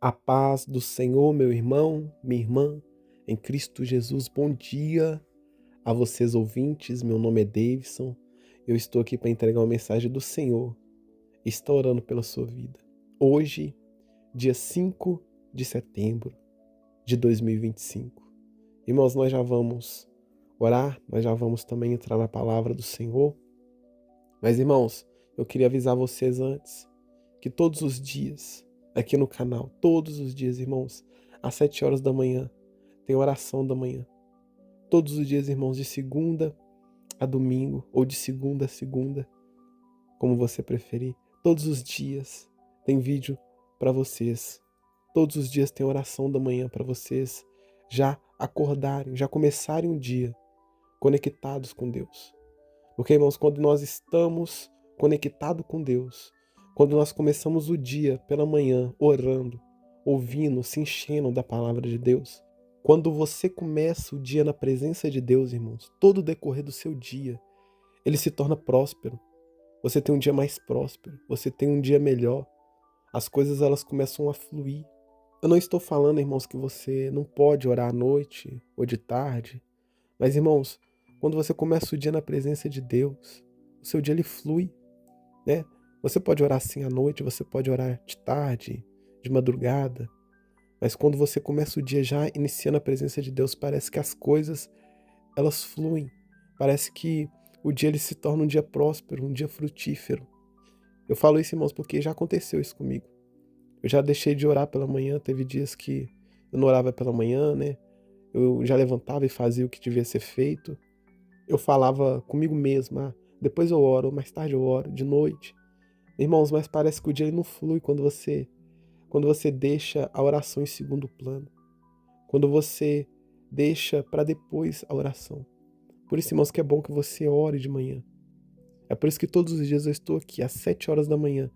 A paz do Senhor, meu irmão, minha irmã, em Cristo Jesus. Bom dia a vocês ouvintes. Meu nome é Davidson. Eu estou aqui para entregar uma mensagem do Senhor. Estou orando pela sua vida. Hoje, dia 5 de setembro de 2025. Irmãos, nós já vamos orar, nós já vamos também entrar na palavra do Senhor. Mas, irmãos, eu queria avisar vocês antes que todos os dias, aqui no canal, todos os dias, irmãos, às 7 horas da manhã, tem oração da manhã. Todos os dias, irmãos, de segunda a domingo, ou de segunda a segunda, como você preferir. Todos os dias tem vídeo para vocês. Todos os dias tem oração da manhã para vocês já acordarem, já começarem o dia conectados com Deus. Porque, irmãos, quando nós estamos conectados com Deus, quando nós começamos o dia pela manhã orando, ouvindo, se enchendo da palavra de Deus, quando você começa o dia na presença de Deus, irmãos, todo o decorrer do seu dia, ele se torna próspero. Você tem um dia mais próspero, você tem um dia melhor. As coisas elas começam a fluir. Eu não estou falando, irmãos, que você não pode orar à noite ou de tarde, mas, irmãos, quando você começa o dia na presença de Deus, o seu dia ele flui, né? Você pode orar assim à noite, você pode orar de tarde, de madrugada, mas quando você começa o dia já iniciando a presença de Deus, parece que as coisas elas fluem. Parece que o dia ele se torna um dia próspero, um dia frutífero. Eu falo isso, irmãos, porque já aconteceu isso comigo. Eu já deixei de orar pela manhã, teve dias que eu não orava pela manhã, né? Eu já levantava e fazia o que devia ser feito. Eu falava comigo mesmo, depois eu oro, mais tarde eu oro, de noite. Irmãos, mas parece que o dia ele não flui quando você deixa a oração em segundo plano. Quando você deixa para depois a oração. Por isso, irmãos, que é bom que você ore de manhã. É por isso que todos os dias eu estou aqui, às 7 horas da manhã.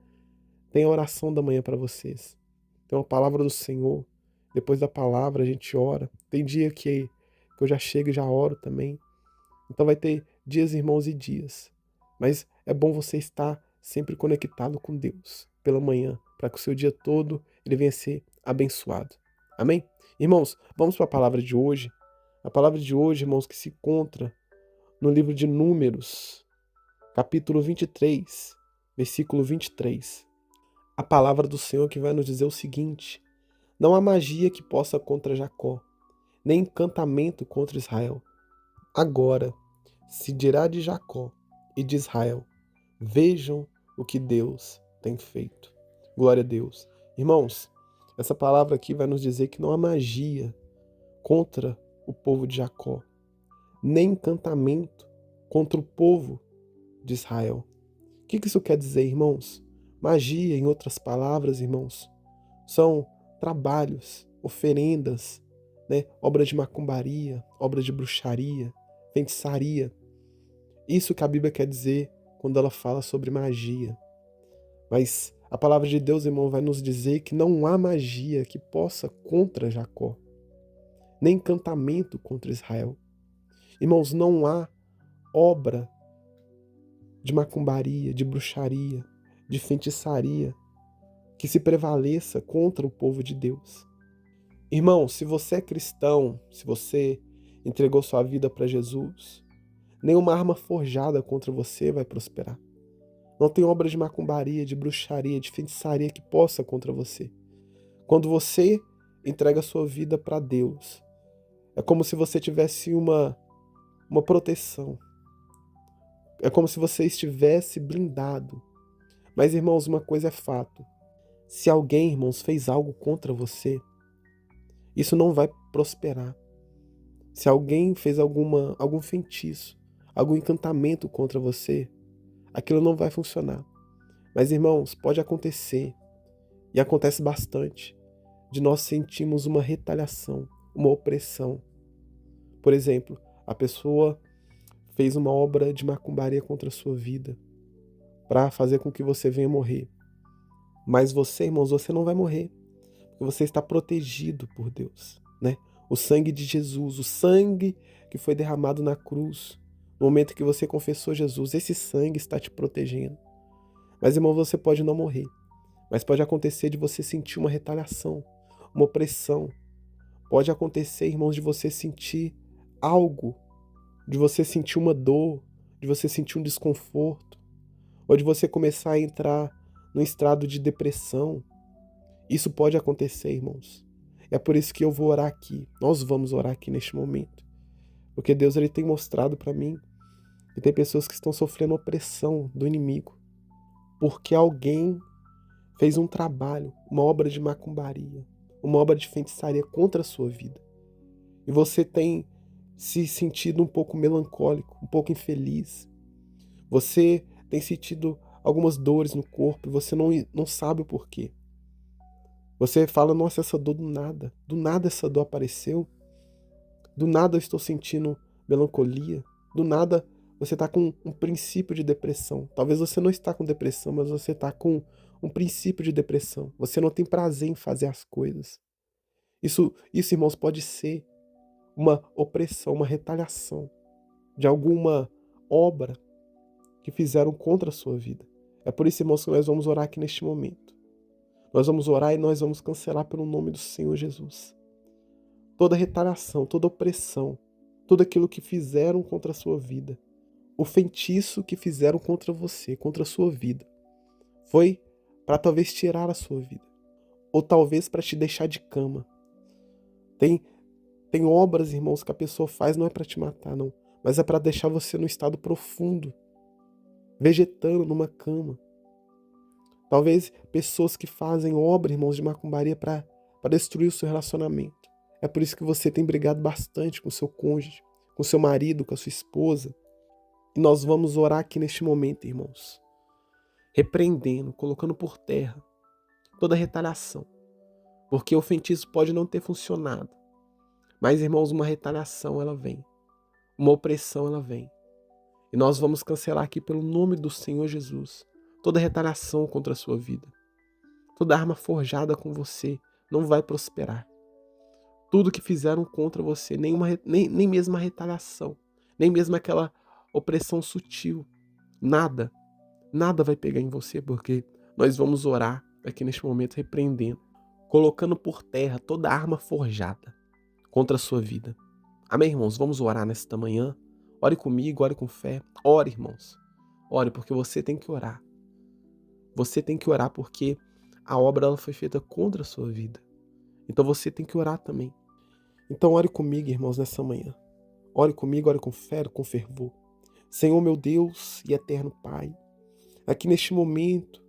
Tem a oração da manhã para vocês. Tem uma palavra do Senhor. Depois da palavra a gente ora. Tem dia que eu já chego e já oro também. Então vai ter dias, irmãos, e dias. Mas é bom você estar sempre conectado com Deus pela manhã, para que o seu dia todo ele venha ser abençoado. Amém? Irmãos, vamos para a palavra de hoje. A palavra de hoje, irmãos, que se encontra no livro de Números, capítulo 23, versículo 23. A palavra do Senhor que vai nos dizer o seguinte: não há magia que possa contra Jacó, nem encantamento contra Israel. Agora se dirá de Jacó e de Israel: vejam o que Deus tem feito. Glória a Deus. Irmãos, essa palavra aqui vai nos dizer que não há magia contra o povo de Jacó, nem encantamento contra o povo de Israel. O que isso quer dizer, irmãos? Magia, em outras palavras, irmãos, são trabalhos, oferendas, né? Obras de macumbaria, obras de bruxaria, feitiçaria. Isso que a Bíblia quer dizer quando ela fala sobre magia. Mas a palavra de Deus, irmão, vai nos dizer que não há magia que possa contra Jacó, nem encantamento contra Israel. Irmãos, não há obra de macumbaria, de bruxaria, de feitiçaria que se prevaleça contra o povo de Deus. Irmão, se você é cristão, se você entregou sua vida para Jesus, nenhuma arma forjada contra você vai prosperar. Não tem obra de macumbaria, de bruxaria, de feitiçaria que possa contra você. Quando você entrega a sua vida para Deus, é como se você tivesse uma proteção. É como se você estivesse blindado. Mas, irmãos, uma coisa é fato. Se alguém, irmãos, fez algo contra você, isso não vai prosperar. Se alguém fez algum feitiço, algum encantamento contra você, aquilo não vai funcionar. Mas, irmãos, pode acontecer, e acontece bastante, de nós sentirmos uma retaliação, uma opressão. Por exemplo, a pessoa fez uma obra de macumbaria contra a sua vida, para fazer com que você venha morrer. Mas você, irmãos, você não vai morrer, porque você está protegido por Deus, né? O sangue de Jesus, o sangue que foi derramado na cruz, no momento que você confessou Jesus, esse sangue está te protegendo. Mas, irmão, você pode não morrer, Mas pode acontecer de você sentir uma retaliação, uma opressão. Pode acontecer, irmãos, de você sentir algo, de você sentir uma dor, de você sentir um desconforto, ou de você começar a entrar num estado de depressão. Isso pode acontecer, irmãos. É por isso que eu vou orar aqui. Nós vamos orar aqui neste momento. Porque Deus ele tem mostrado para mim que tem pessoas que estão sofrendo opressão do inimigo. Porque alguém fez um trabalho, uma obra de macumbaria, uma obra de feitiçaria contra a sua vida. E você tem se sentido um pouco melancólico, um pouco infeliz. Você tem sentido algumas dores no corpo e você não sabe o porquê. Você fala, nossa, essa dor do nada essa dor apareceu, do nada eu estou sentindo melancolia, do nada você está com um princípio de depressão. Talvez você não está com depressão, mas você está com um princípio de depressão. Você não tem prazer em fazer as coisas. Isso, irmãos, pode ser uma opressão, uma retaliação de alguma obra que fizeram contra a sua vida. É por isso, irmãos, que nós vamos orar aqui neste momento. Nós vamos orar e nós vamos cancelar pelo nome do Senhor Jesus. Toda retaliação, toda opressão, tudo aquilo que fizeram contra a sua vida, o feitiço que fizeram contra você, contra a sua vida, foi para talvez tirar a sua vida, ou talvez para te deixar de cama. Tem obras, irmãos, que a pessoa faz não é para te matar, não, mas é para deixar você num estado profundo, vegetando numa cama. Talvez pessoas que fazem obra, irmãos, de macumbaria para destruir o seu relacionamento. É por isso que você tem brigado bastante com seu cônjuge, com seu marido, com a sua esposa. E nós vamos orar aqui neste momento, irmãos, repreendendo, colocando por terra toda retaliação. Porque o feitiço pode não ter funcionado. Mas, irmãos, uma retaliação ela vem. Uma opressão ela vem. E nós vamos cancelar aqui pelo nome do Senhor Jesus toda retaliação contra a sua vida. Toda arma forjada com você não vai prosperar. Tudo que fizeram contra você, nem mesmo a retaliação, nem mesmo aquela opressão sutil, nada vai pegar em você, porque nós vamos orar aqui neste momento repreendendo, colocando por terra toda arma forjada contra a sua vida. Amém, irmãos? Vamos orar nesta manhã. Ore comigo, ore com fé. Ore, irmãos. Ore, porque você tem que orar. Você tem que orar porque a obra ela foi feita contra a sua vida. Então você tem que orar também. Então ore comigo, irmãos, nessa manhã. Ore comigo, ore com fé, com fervor. Senhor, meu Deus e eterno Pai, aqui neste momento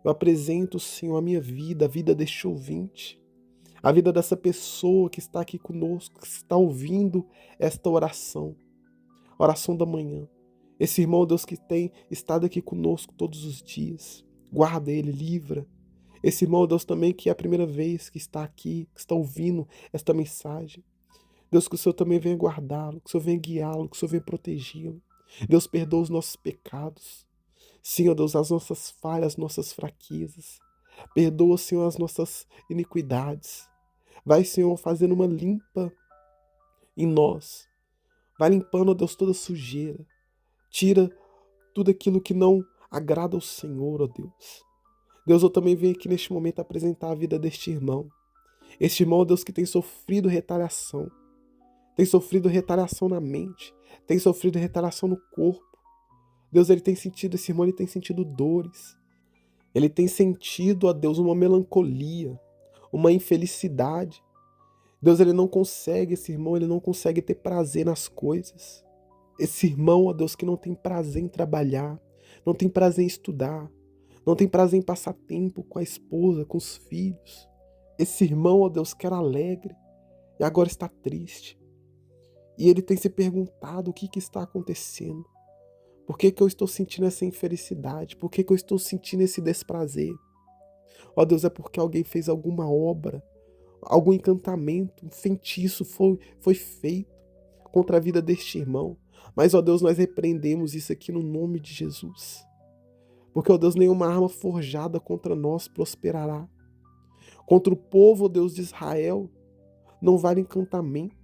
eu apresento, Senhor, a minha vida, a vida deste ouvinte, a vida dessa pessoa que está aqui conosco, que está ouvindo esta oração, a oração da manhã. Esse irmão, Deus, que tem estado aqui conosco todos os dias. Guarda ele, livra. Esse irmão, Deus, também que é a primeira vez que está aqui, que está ouvindo esta mensagem. Deus, que o Senhor também venha guardá-lo, que o Senhor venha guiá-lo, que o Senhor venha protegê-lo. Deus, perdoa os nossos pecados. Senhor, Deus, as nossas falhas, as nossas fraquezas. Perdoa, Senhor, as nossas iniquidades. Vai, Senhor, fazendo uma limpa em nós. Vai limpando, ó Deus, toda sujeira. Tira tudo aquilo que não agrada ao Senhor, ó Deus. Deus, eu também venho aqui neste momento apresentar a vida deste irmão. Este irmão, ó Deus, que tem sofrido retaliação. Tem sofrido retaliação na mente. Tem sofrido retaliação no corpo. Deus, esse irmão, ele tem sentido dores. Ele tem sentido, ó Deus, uma melancolia, uma infelicidade. Deus, esse irmão, ele não consegue ter prazer nas coisas. Esse irmão, ó Deus, que não tem prazer em trabalhar, não tem prazer em estudar, não tem prazer em passar tempo com a esposa, com os filhos. Esse irmão, ó Deus, que era alegre e agora está triste. E ele tem se perguntado o que está acontecendo. Por que eu estou sentindo essa infelicidade? Por que eu estou sentindo esse desprazer? Ó Deus, é porque alguém fez alguma obra, algum encantamento, um feitiço foi feito contra a vida deste irmão. Mas, ó Deus, nós repreendemos isso aqui no nome de Jesus. Porque, ó Deus, nenhuma arma forjada contra nós prosperará. Contra o povo, ó Deus, de Israel, não vale encantamento.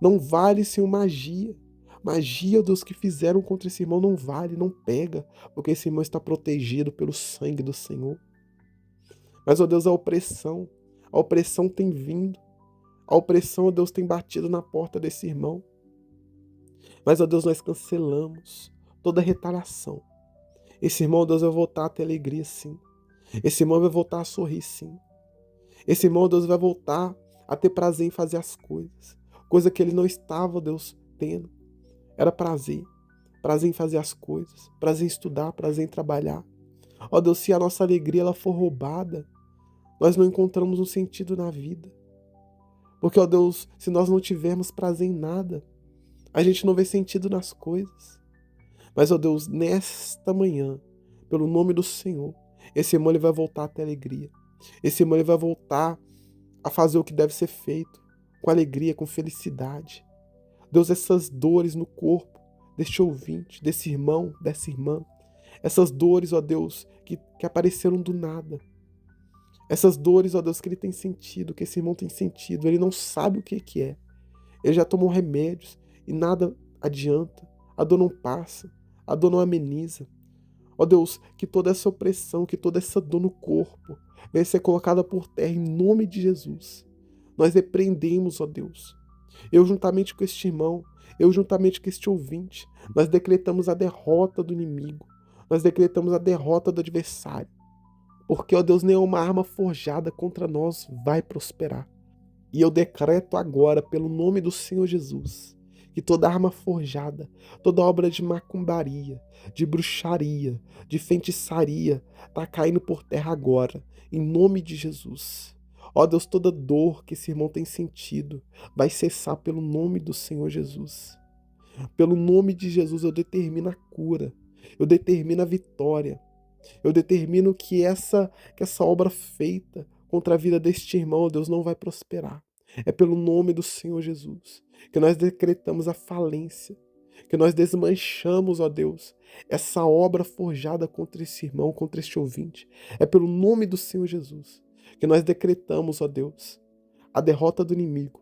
Não vale, Senhor, magia. Magia, ó Deus, que fizeram contra esse irmão não vale, não pega. Porque esse irmão está protegido pelo sangue do Senhor. Mas, ó Deus, a opressão tem vindo. A opressão, ó Deus, tem batido na porta desse irmão. Mas, ó Deus, nós cancelamos toda retaliação. Esse irmão, ó Deus, vai voltar a ter alegria, sim. Esse irmão vai voltar a sorrir, sim. Esse irmão, ó Deus, vai voltar a ter prazer em fazer as coisas. Coisa que ele não estava, ó Deus, tendo. Era prazer. Prazer em fazer as coisas. Prazer em estudar, prazer em trabalhar. Ó Deus, se a nossa alegria ela for roubada, nós não encontramos um sentido na vida. Porque, ó Deus, se nós não tivermos prazer em nada, a gente não vê sentido nas coisas. Mas, ó Deus, nesta manhã, pelo nome do Senhor, esse irmão ele vai voltar a ter alegria. Esse irmão ele vai voltar a fazer o que deve ser feito, com alegria, com felicidade. Deus, essas dores no corpo deste ouvinte, desse irmão, dessa irmã, essas dores, ó Deus, que apareceram do nada. Essas dores, ó Deus, que ele tem sentido, que esse irmão tem sentido, ele não sabe o que é. Ele já tomou remédios e nada adianta. A dor não passa, a dor não ameniza. Ó Deus, que toda essa opressão, que toda essa dor no corpo venha ser colocada por terra em nome de Jesus. Nós repreendemos, ó Deus. Eu juntamente com este irmão, eu juntamente com este ouvinte, nós decretamos a derrota do inimigo. Nós decretamos a derrota do adversário. Porque, ó Deus, nenhuma arma forjada contra nós vai prosperar. E eu decreto agora, pelo nome do Senhor Jesus, que toda arma forjada, toda obra de macumbaria, de bruxaria, de feitiçaria, está caindo por terra agora, em nome de Jesus. Ó Deus, toda dor que esse irmão tem sentido vai cessar pelo nome do Senhor Jesus. Pelo nome de Jesus eu determino a cura, eu determino a vitória. Eu determino que essa obra feita contra a vida deste irmão, ó Deus, não vai prosperar. É pelo nome do Senhor Jesus que nós decretamos a falência, que nós desmanchamos, ó Deus, essa obra forjada contra esse irmão, contra este ouvinte. É pelo nome do Senhor Jesus que nós decretamos, ó Deus, a derrota do inimigo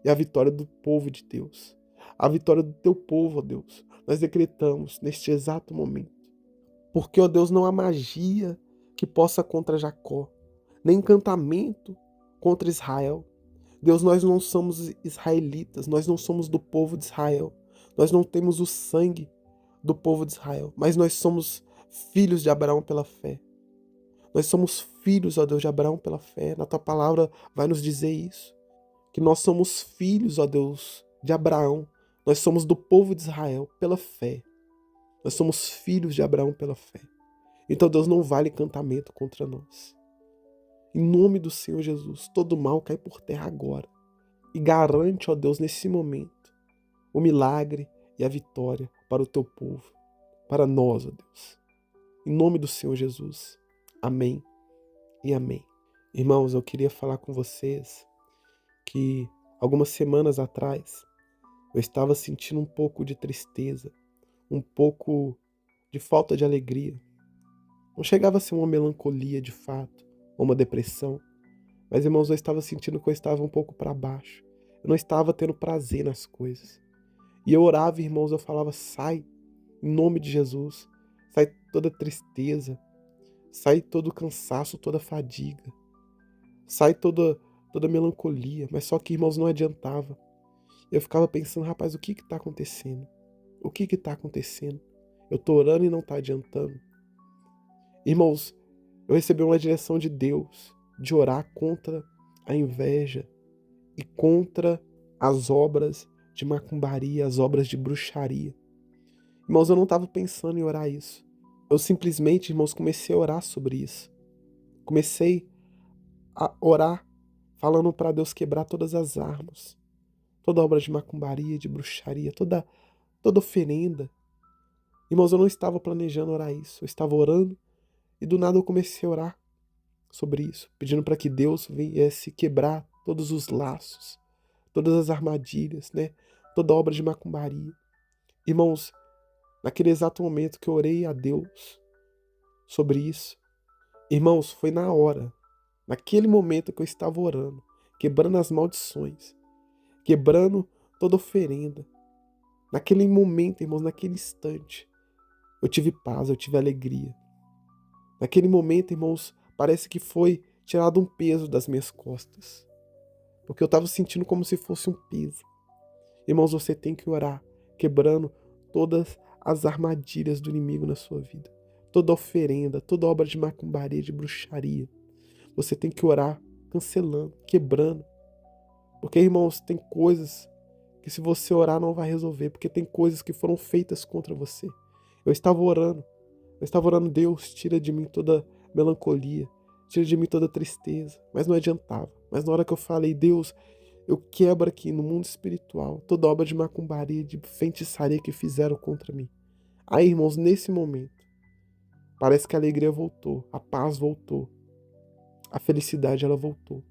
e a vitória do povo de Deus. A vitória do teu povo, ó Deus, nós decretamos neste exato momento. Porque, ó Deus, não há magia que possa contra Jacó, nem encantamento contra Israel. Deus, nós não somos israelitas, nós não somos do povo de Israel. Nós não temos o sangue do povo de Israel, mas nós somos filhos de Abraão pela fé. Nós somos filhos, ó Deus, de Abraão pela fé. Na tua palavra vai nos dizer isso. Que nós somos filhos, ó Deus, de Abraão. Nós somos do povo de Israel pela fé. Nós somos filhos de Abraão pela fé. Então Deus não vale encantamento contra nós. Em nome do Senhor Jesus, todo mal cai por terra agora. E garante, ó Deus, nesse momento, o milagre e a vitória para o teu povo, para nós, ó Deus. Em nome do Senhor Jesus. Amém e amém. Irmãos, eu queria falar com vocês que algumas semanas atrás eu estava sentindo um pouco de tristeza, um pouco de falta de alegria. Não chegava a ser uma melancolia de fato, ou uma depressão, mas, irmãos, eu estava sentindo que eu estava um pouco para baixo. Eu não estava tendo prazer nas coisas. E eu orava, irmãos, eu falava, sai, em nome de Jesus, sai toda tristeza, sai todo cansaço, toda fadiga, sai toda melancolia, mas só que, irmãos, não adiantava. Eu ficava pensando, rapaz, o que está acontecendo? O que está acontecendo? Eu estou orando e não está adiantando. Irmãos, eu recebi uma direção de Deus de orar contra a inveja e contra as obras de macumbaria, as obras de bruxaria. Irmãos, eu não estava pensando em orar isso. Eu simplesmente, irmãos, comecei a orar sobre isso. Comecei a orar falando para Deus quebrar todas as armas, toda obra de macumbaria, de bruxaria, toda oferenda. Irmãos, eu não estava planejando orar isso. Eu estava orando e do nada eu comecei a orar sobre isso, pedindo para que Deus viesse quebrar todos os laços, todas as armadilhas, né? Toda obra de macumbaria. Irmãos, naquele exato momento que eu orei a Deus sobre isso, irmãos, foi na hora, naquele momento que eu estava orando, quebrando as maldições, quebrando toda oferenda. Naquele momento, irmãos, naquele instante, eu tive paz, eu tive alegria. Naquele momento, irmãos, parece que foi tirado um peso das minhas costas, porque eu estava sentindo como se fosse um peso. Irmãos, você tem que orar, quebrando todas as armadilhas do inimigo na sua vida. Toda oferenda, toda obra de macumbaria, de bruxaria. Você tem que orar cancelando, quebrando. Porque, irmãos, tem coisas que se você orar não vai resolver, porque tem coisas que foram feitas contra você. Eu estava orando, Deus, tira de mim toda melancolia, tira de mim toda tristeza, mas não adiantava. Mas na hora que eu falei, Deus, eu quebro aqui no mundo espiritual toda obra de macumbaria, de feitiçaria que fizeram contra mim. Aí, irmãos, nesse momento, parece que a alegria voltou, a paz voltou, a felicidade ela voltou.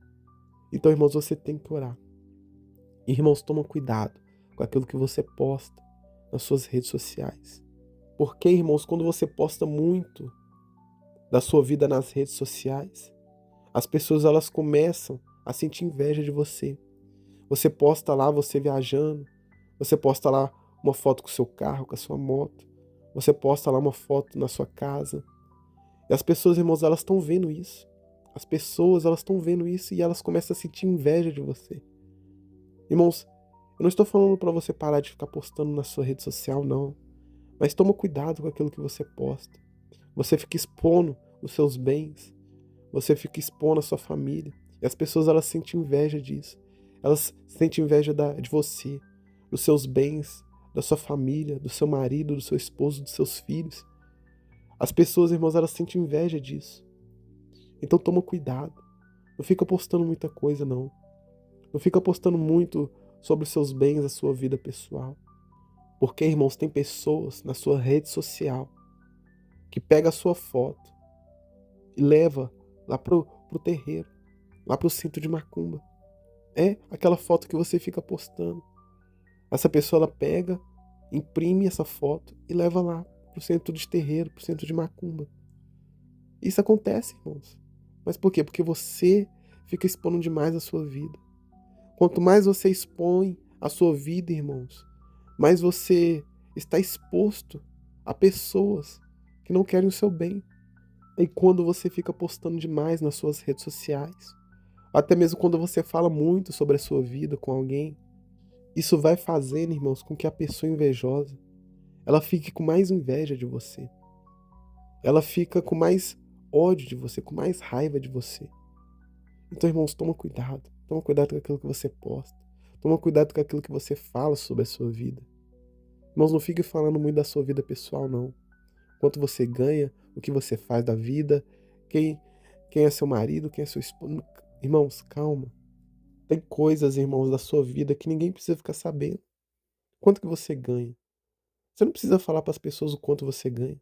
Então, irmãos, você tem que orar. Irmãos, toma cuidado com aquilo que você posta nas suas redes sociais. Porque, irmãos, quando você posta muito da sua vida nas redes sociais, as pessoas elas começam a sentir inveja de você. Você posta lá você viajando, você posta lá uma foto com o seu carro, com a sua moto, você posta lá uma foto na sua casa. E as pessoas, irmãos, elas estão vendo isso. As pessoas, elas estão vendo isso e elas começam a sentir inveja de você. Irmãos, eu não estou falando para você parar de ficar postando na sua rede social, não. Mas toma cuidado com aquilo que você posta. Você fica expondo os seus bens. Você fica expondo a sua família. E as pessoas, elas sentem inveja disso. Elas sentem inveja de você, dos seus bens, da sua família, do seu marido, do seu esposo, dos seus filhos. As pessoas, irmãos, elas sentem inveja disso. Então toma cuidado. Não fica postando muita coisa, não. Não fica postando muito sobre os seus bens, a sua vida pessoal. Porque, irmãos, tem pessoas na sua rede social que pega a sua foto e leva lá pro terreiro, lá pro centro de macumba. É aquela foto que você fica postando. Essa pessoa, ela pega, imprime essa foto e leva lá pro centro de terreiro, pro centro de macumba. Isso acontece, irmãos. Mas por quê? Porque você fica expondo demais a sua vida. Quanto mais você expõe a sua vida, irmãos, mais você está exposto a pessoas que não querem o seu bem. E quando você fica postando demais nas suas redes sociais, até mesmo quando você fala muito sobre a sua vida com alguém, isso vai fazendo, irmãos, com que a pessoa invejosa, ela fique com mais inveja de você. Ela fica com mais ódio de você, com mais raiva de você. Então, irmãos, toma cuidado. Toma cuidado com aquilo que você posta. Toma cuidado com aquilo que você fala sobre a sua vida. Irmãos, não fique falando muito da sua vida pessoal, não. Quanto você ganha, o que você faz da vida, quem é seu marido, quem é seu esposo. Irmãos, calma. Tem coisas, irmãos, da sua vida que ninguém precisa ficar sabendo. Quanto que você ganha? Você não precisa falar para as pessoas o quanto você ganha.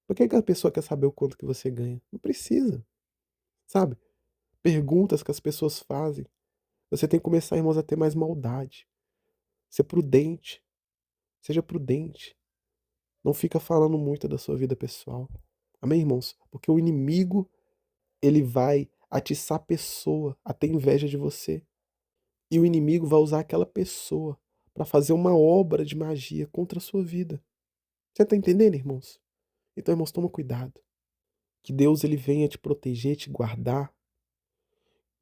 Por que a pessoa quer saber o quanto que você ganha? Não precisa, sabe? Perguntas que as pessoas fazem. Você tem que começar, irmãos, a ter mais maldade. Ser prudente. Seja prudente. Não fica falando muito da sua vida pessoal. Amém, irmãos? Porque o inimigo, ele vai atiçar a pessoa a ter inveja de você. E o inimigo vai usar aquela pessoa para fazer uma obra de magia contra a sua vida. Você está entendendo, irmãos? Então, irmãos, toma cuidado. Que Deus ele venha te proteger, te guardar.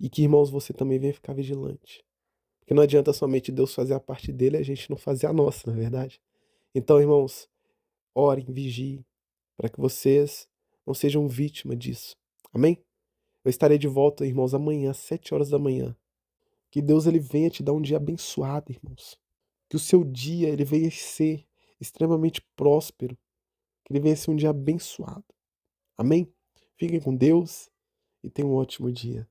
E que, irmãos, você também venha ficar vigilante. Porque não adianta somente Deus fazer a parte dele e a gente não fazer a nossa, não é verdade? Então, irmãos, orem, vigiem, para que vocês não sejam vítima disso. Amém? Eu estarei de volta, irmãos, amanhã, às 7 horas da manhã. Que Deus ele venha te dar um dia abençoado, irmãos. Que o seu dia ele venha ser extremamente próspero. Que ele venha ser um dia abençoado. Amém? Fiquem com Deus e tenham um ótimo dia.